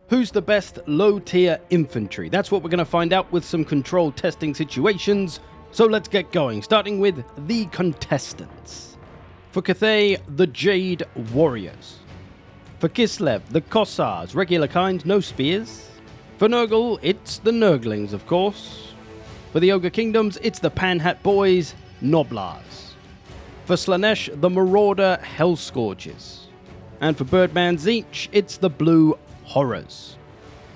Who's the best low-tier infantry? That's what we're going to find out with some controlled testing situations. So let's get going, starting with the contestants. For Cathay, the Jade Warriors. For Kislev, the Kossars, regular kind, no spears. For Nurgle, it's the Nurglings, of course. For the Ogre Kingdoms, it's the Panhat Boys, Gnoblars. For Slaanesh, the Marauder Hellscourges. And for Birdman Tzeentch, it's the Blue Horrors.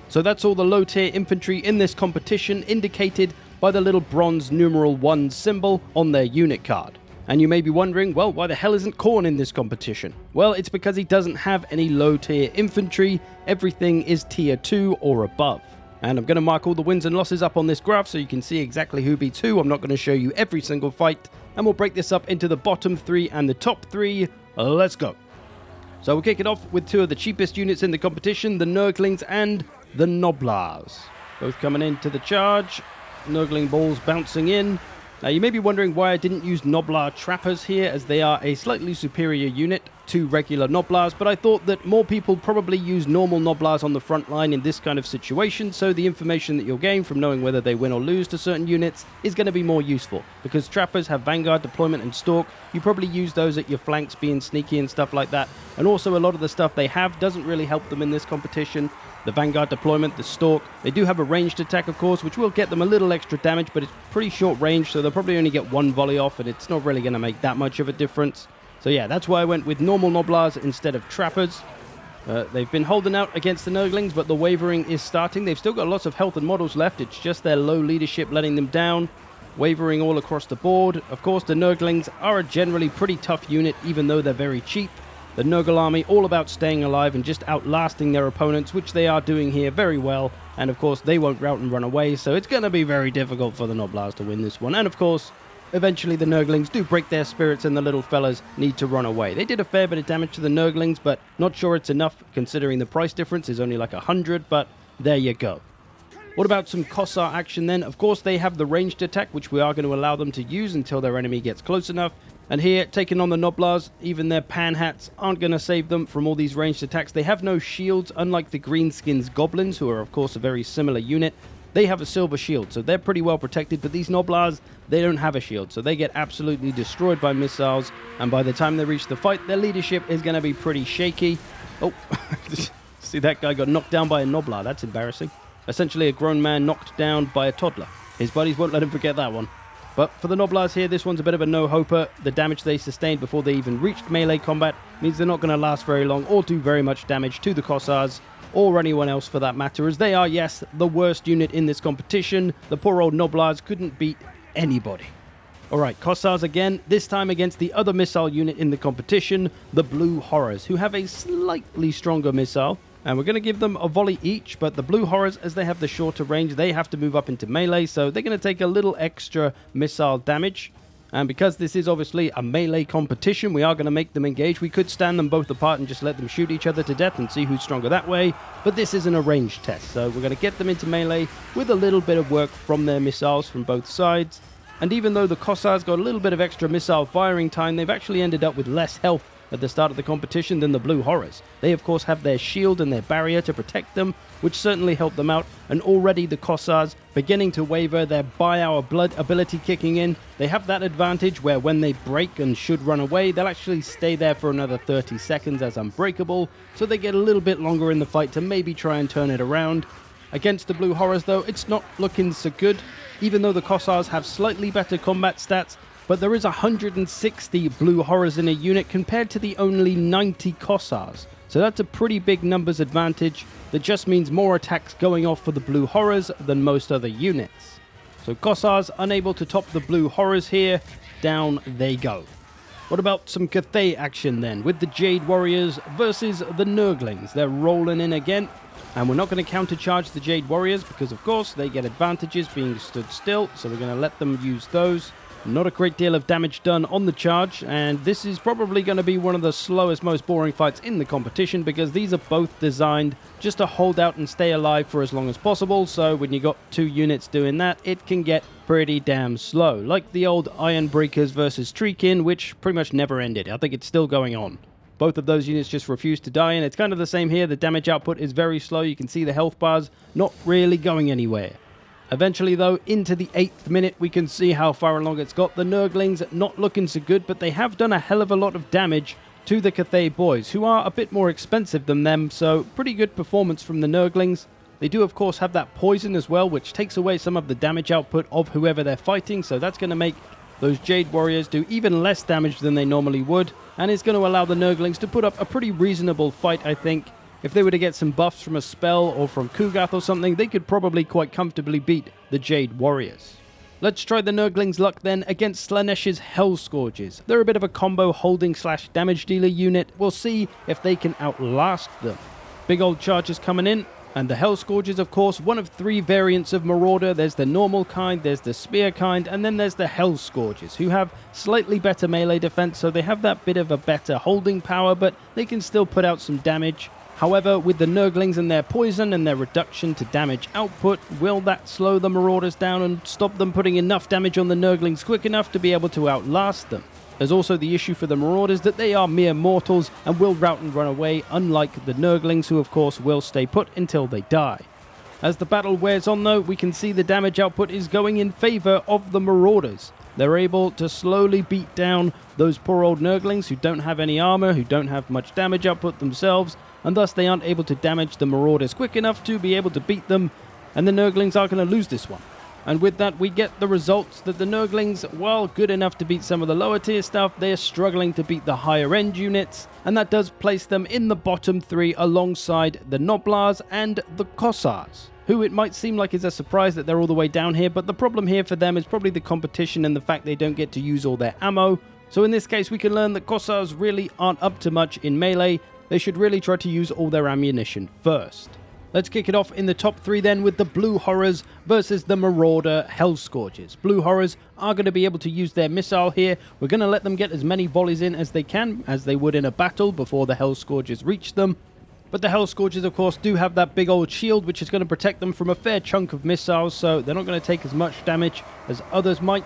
So that's all the low-tier infantry in this competition, indicated by the little bronze numeral 1 symbol on their unit card. And you may be wondering, well, why the hell isn't Khorne in this competition? Well, it's because he doesn't have any low-tier infantry. Everything is tier 2 or above. And I'm going to mark all the wins and losses up on this graph so you can see exactly who beats who. I'm not going to show you every single fight. And we'll break this up into the bottom 3 and the top 3. Let's go. So we'll kick it off with two of the cheapest units in the competition, the Nurglings and the Gnoblars. Both coming into the charge. Nurgling balls bouncing in. Now you may be wondering why I didn't use Gnoblar Trappers here, as they are a slightly superior unit to regular Gnoblars, but I thought that more people probably use normal Gnoblars on the front line in this kind of situation, so the information that you'll gain from knowing whether they win or lose to certain units is going to be more useful. Because Trappers have Vanguard, Deployment and Stalk, you probably use those at your flanks being sneaky and stuff like that, and also a lot of the stuff they have doesn't really help them in this competition. The Vanguard Deployment, the Stalk, they do have a ranged attack of course, which will get them a little extra damage, but it's pretty short range, so they'll probably only get one volley off, and it's not really going to make that much of a difference. So yeah, that's why I went with normal Gnoblars instead of Trappers. They've been holding out against the Nurglings, but the wavering is starting. They've still got lots of health and models left, it's just their low leadership letting them down. Wavering all across the board. Of course, the Nurglings are a generally pretty tough unit, even though they're very cheap. The Nurgle army all about staying alive and just outlasting their opponents, which they are doing here very well. And of course, they won't rout and run away, so it's going to be very difficult for the Gnoblars to win this one. And of course, eventually the Nurglings do break their spirits and the little fellas need to run away. They did a fair bit of damage to the Nurglings, but not sure it's enough considering the price difference is only like 100, but there you go. What about some Kossar action then? Of course, they have the ranged attack, which we are going to allow them to use until their enemy gets close enough. And here, taking on the Gnoblars, even their Panhats aren't going to save them from all these ranged attacks. They have no shields, unlike the Greenskins Goblins, who are of course a very similar unit. They have a silver shield, so they're pretty well protected, but these Gnoblars, they don't have a shield, so they get absolutely destroyed by missiles, and by the time they reach the fight, their leadership is going to be pretty shaky. Oh, see, that guy got knocked down by a Gnoblar. That's embarrassing. Essentially a grown man knocked down by a toddler. His buddies won't let him forget that one. But for the Gnoblars here, this one's a bit of a no-hoper. The damage they sustained before they even reached melee combat means they're not going to last very long or do very much damage to the Kossars, or anyone else for that matter, as they are, yes, the worst unit in this competition. The poor old Gnoblars couldn't beat anybody. Alright, Kossars again, this time against the other missile unit in the competition, the Blue Horrors, who have a slightly stronger missile. And we're going to give them a volley each, but the Blue Horrors, as they have the shorter range, they have to move up into melee, so they're going to take a little extra missile damage. And because this is obviously a melee competition, we are going to make them engage. We could stand them both apart and just let them shoot each other to death and see who's stronger that way, but this isn't a ranged test, so we're going to get them into melee with a little bit of work from their missiles from both sides. And even though the Kossars got a little bit of extra missile firing time, they've actually ended up with less health at the start of the competition than the Blue Horrors. They of course have their shield and their barrier to protect them, which certainly helped them out, and already the Kossars beginning to waver, their Buy Our Blood ability kicking in. They have that advantage where when they break and should run away, they'll actually stay there for another 30 seconds as unbreakable, so they get a little bit longer in the fight to maybe try and turn it around. Against the Blue Horrors though, it's not looking so good, even though the Kossars have slightly better combat stats. But there is 160 Blue Horrors in a unit compared to the only 90 Kossars. So that's a pretty big numbers advantage that just means more attacks going off for the Blue Horrors than most other units. So Kossars unable to top the Blue Horrors here, down they go. What about some Cathay action then, with the Jade Warriors versus the Nurglings? They're rolling in again, and we're not going to countercharge the Jade Warriors because of course they get advantages being stood still, so we're going to let them use those. Not a great deal of damage done on the charge, and this is probably going to be one of the slowest, most boring fights in the competition because these are both designed just to hold out and stay alive for as long as possible, so when you got two units doing that, it can get pretty damn slow. Like the old Ironbreakers versus Treekin, which pretty much never ended. I think it's still going on. Both of those units just refuse to die, and it's kind of the same here. The damage output is very slow. You can see the health bars not really going anywhere. Eventually, though, into the 8th minute, we can see how far along it's got. The Nurglings not looking so good, but they have done a hell of a lot of damage to the Cathay boys, who are a bit more expensive than them, so pretty good performance from the Nurglings. They do, of course, have that poison as well, which takes away some of the damage output of whoever they're fighting, so that's going to make those Jade warriors do even less damage than they normally would, and it's going to allow the Nurglings to put up a pretty reasonable fight, I think. If they were to get some buffs from a spell or from Kugath or something, they could probably quite comfortably beat the Jade warriors. Let's try the Nurglings' luck then against Slaaneish's Hellscourges. They're a bit of a combo holding / damage dealer unit. We'll see if they can outlast them. Big old charges coming in. And the Hellscourges, of course, one of 3 variants of Marauder. There's the normal kind, there's the spear kind, and then there's the Hellscourges, who have slightly better melee defense, so they have that bit of a better holding power, but they can still put out some damage. However, with the Nurglings and their poison and their reduction to damage output, will that slow the Marauders down and stop them putting enough damage on the Nurglings quick enough to be able to outlast them? There's also the issue for the Marauders that they are mere mortals and will rout and run away, unlike the Nurglings, who of course will stay put until they die. As the battle wears on though, we can see the damage output is going in favor of the Marauders. They're able to slowly beat down those poor old Nurglings who don't have any armor, who don't have much damage output themselves, and thus they aren't able to damage the Marauders quick enough to be able to beat them, and the Nurglings are going to lose this one. And with that, we get the results that the Nurglings, while good enough to beat some of the lower tier stuff, they're struggling to beat the higher end units, and that does place them in the bottom 3 alongside the Gnoblars and the Kossars, who it might seem like is a surprise that they're all the way down here, but the problem here for them is probably the competition and the fact they don't get to use all their ammo. So in this case, we can learn that Kossars really aren't up to much in melee. They should really try to use all their ammunition first. Let's kick it off in the top 3 then with the Blue Horrors versus the Marauder Hellscourges. Blue Horrors are going to be able to use their missile here. We're going to let them get as many volleys in as they can, as they would in a battle before the Hellscourges reach them. But the Hellscourges, of course, do have that big old shield, which is going to protect them from a fair chunk of missiles, so they're not going to take as much damage as others might.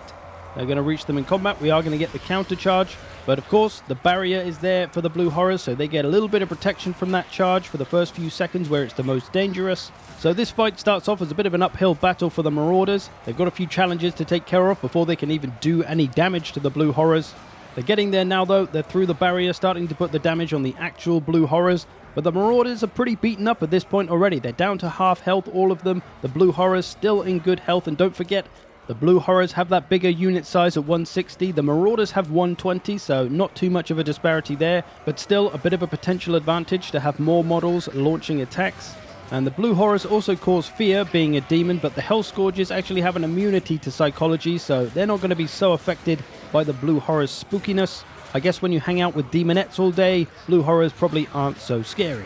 They're going to reach them in combat. We are going to get the counter charge. But of course, the barrier is there for the Blue Horrors, so they get a little bit of protection from that charge for the first few seconds where it's the most dangerous. So this fight starts off as a bit of an uphill battle for the Marauders. They've got a few challenges to take care of before they can even do any damage to the Blue Horrors. They're getting there now though. They're through the barrier, starting to put the damage on the actual Blue Horrors. But the Marauders are pretty beaten up at this point already. They're down to half health, all of them. The Blue Horrors still in good health, and don't forget, the Blue Horrors have that bigger unit size at 160. The Marauders have 120, so not too much of a disparity there, but still a bit of a potential advantage to have more models launching attacks. And the Blue Horrors also cause fear, being a demon, but the Hellscourges actually have an immunity to psychology, so they're not going to be so affected by the Blue Horrors' spookiness. I guess when you hang out with demonettes all day, Blue Horrors probably aren't so scary.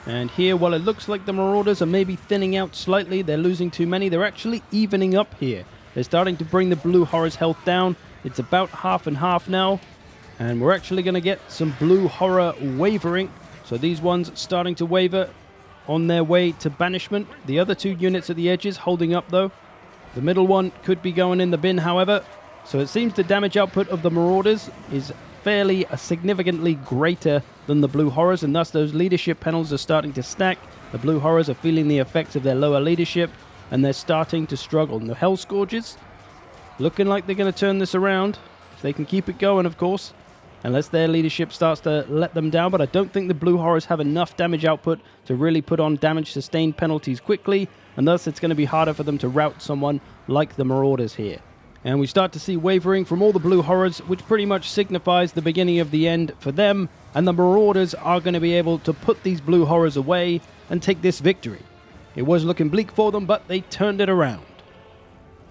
And here, while it looks like the Marauders are maybe thinning out slightly, they're losing too many, they're actually evening up here. They're starting to bring the Blue Horrors' health down. It's about half and half now. And we're actually going to get some Blue Horror wavering. So these ones starting to waver on their way to banishment. The other 2 units at the edges holding up though. The middle one could be going in the bin, however. So it seems the damage output of the Marauders is fairly significantly greater than the Blue Horrors, and thus those leadership panels are starting to stack. The Blue Horrors are feeling the effects of their lower leadership, and they're starting to struggle. And the Hellscourges looking like they're going to turn this around, if they can keep it going, of course, unless their leadership starts to let them down. But I don't think the Blue Horrors have enough damage output to really put on damage sustained penalties quickly, and thus it's going to be harder for them to rout someone like the Marauders here. And we start to see wavering from all the Blue Horrors, which pretty much signifies the beginning of the end for them, and the Marauders are going to be able to put these Blue Horrors away and take this victory. It was looking bleak for them, but they turned it around.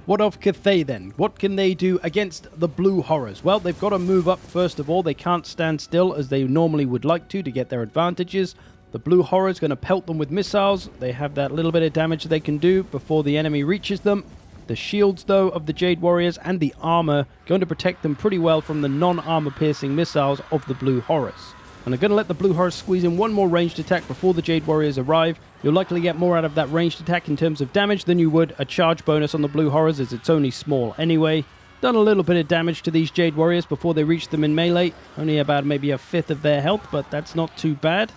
What of Cathay then? What can they do against the Blue Horrors? Well, they've got to move up first of all. They can't stand still as they normally would like to get their advantages. The Blue Horrors going to pelt them with missiles. They have that little bit of damage they can do before the enemy reaches them. The shields, though, of the Jade Warriors and the armor going to protect them pretty well from the non-armor piercing missiles of the Blue Horrors. And I'm going to let the Blue Horrors squeeze in one more ranged attack before the Jade Warriors arrive. You'll likely get more out of that ranged attack in terms of damage than you would a charge bonus on the Blue Horrors, as it's only small anyway. done a little bit of damage to these Jade Warriors before they reach them in melee. Only about maybe a fifth of their health, but that's not too bad.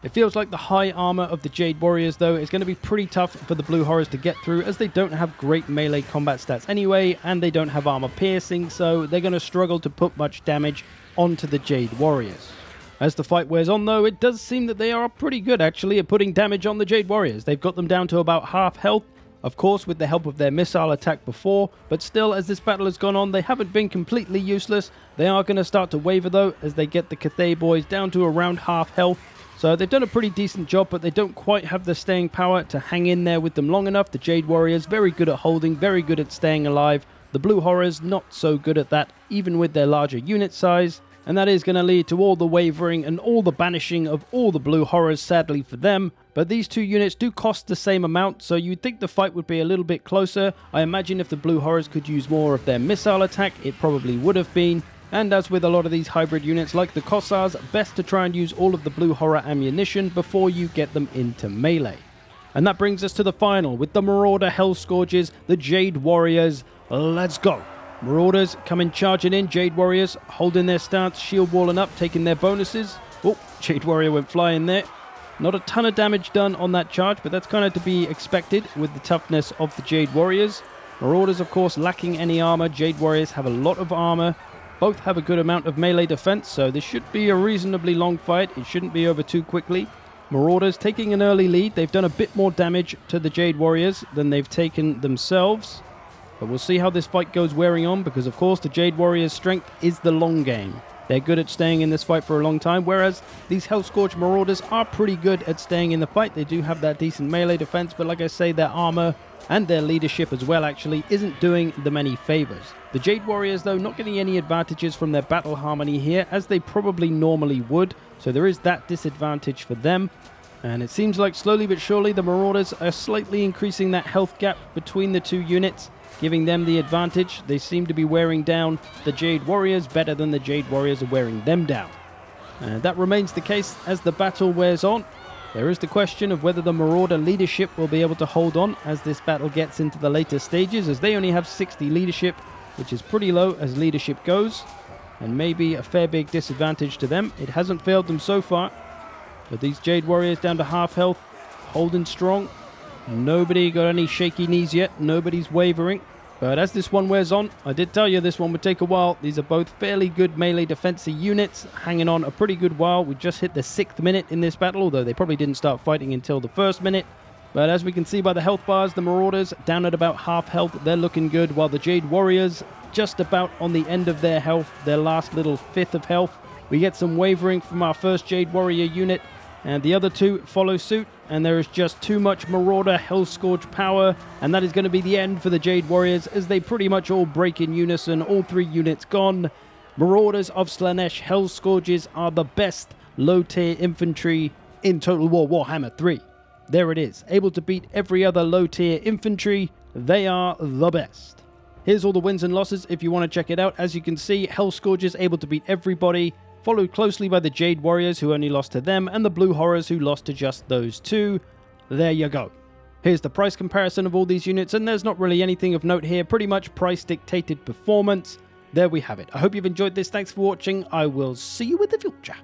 It feels like the high armor of the Jade Warriors, though, is going to be pretty tough for the Blue Horrors to get through, as they don't have great melee combat stats anyway, and they don't have armor piercing, so they're going to struggle to put much damage onto the Jade Warriors. As the fight wears on, though, it does seem that they are pretty good, actually, at putting damage on the Jade Warriors. They've got them down to about half health, of course, with the help of their missile attack before, but still, as this battle has gone on, they haven't been completely useless. They are going to start to waver, though, as they get the Cathay boys down to around half health. So they've done a pretty decent job, but they don't quite have the staying power to hang in there with them long enough. The Jade Warriors, very good at holding, very good at staying alive. The Blue Horrors, not so good at that, even with their larger unit size. And that is going to lead to all the wavering and all the banishing of all the Blue Horrors, sadly for them. But these two units do cost the same amount, so you'd think the fight would be a little bit closer. I imagine if the Blue Horrors could use more of their missile attack, it probably would have been. And as with a lot of these hybrid units like the Kossars, best to try and use all of the Blue Horror ammunition before you get them into melee. And that brings us to the final with the Marauder Hellscourges, the Jade Warriors. Let's go! Marauders coming charging in, Jade Warriors holding their stance, shield walling up, taking their bonuses. Oh, Jade Warrior went flying there. Not a ton of damage done on that charge, but that's kind of to be expected with the toughness of the Jade Warriors. Marauders, of course, lacking any armor. Jade Warriors have a lot of armor. Both have a good amount of melee defense, so this should be a reasonably long fight. It shouldn't be over too quickly. Marauders taking an early lead. They've done a bit more damage to the Jade Warriors than they've taken themselves. But we'll see how this fight goes wearing on, because of course the Jade Warriors' strength is the long game. They're good at staying in this fight for a long time, whereas these Hellscourge Marauders are pretty good at staying in the fight. They do have that decent melee defense, but like I say, their armor and their leadership as well actually isn't doing them any favors. The Jade Warriors, though, not getting any advantages from their battle harmony here, as they probably normally would, so there is that disadvantage for them. And it seems like slowly but surely the Marauders are slightly increasing that health gap between the two units, giving them the advantage. They seem to be wearing down the Jade Warriors better than the Jade Warriors are wearing them down. And that remains the case as the battle wears on. There is the question of whether the Marauder leadership will be able to hold on as this battle gets into the later stages, as they only have 60 leadership, which is pretty low as leadership goes, and maybe a fair big disadvantage to them. It hasn't failed them so far, but these Jade Warriors down to half health, holding strong. Nobody got any shaky knees yet, nobody's wavering. But as this one wears on, I did tell you this one would take a while. These are both fairly good melee defensive units, hanging on a pretty good while. We just hit the 6th minute in this battle, although they probably didn't start fighting until the 1st minute. But as we can see by the health bars, the Marauders down at about half health, they're looking good, while the Jade Warriors just about on the end of their health, their last little fifth of health. We get some wavering from our first Jade Warrior unit, and the other two follow suit, and there is just too much Marauder Hellscourge power, and that is going to be the end for the Jade Warriors as they pretty much all break in unison, all 3 units gone. Marauders of Slaanesh Hellscourges are the best low-tier infantry in Total War Warhammer 3. There it is, able to beat every other low-tier infantry. They are the best. Here's all the wins and losses if you want to check it out. As you can see, Hellscourges able to beat everybody, followed closely by the Jade Warriors, who only lost to them, and the Blue Horrors, who lost to just those two. There you go. Here's the price comparison of all these units, and there's not really anything of note here. Pretty much price-dictated performance. There we have it. I hope you've enjoyed this. Thanks for watching. I will see you in the future.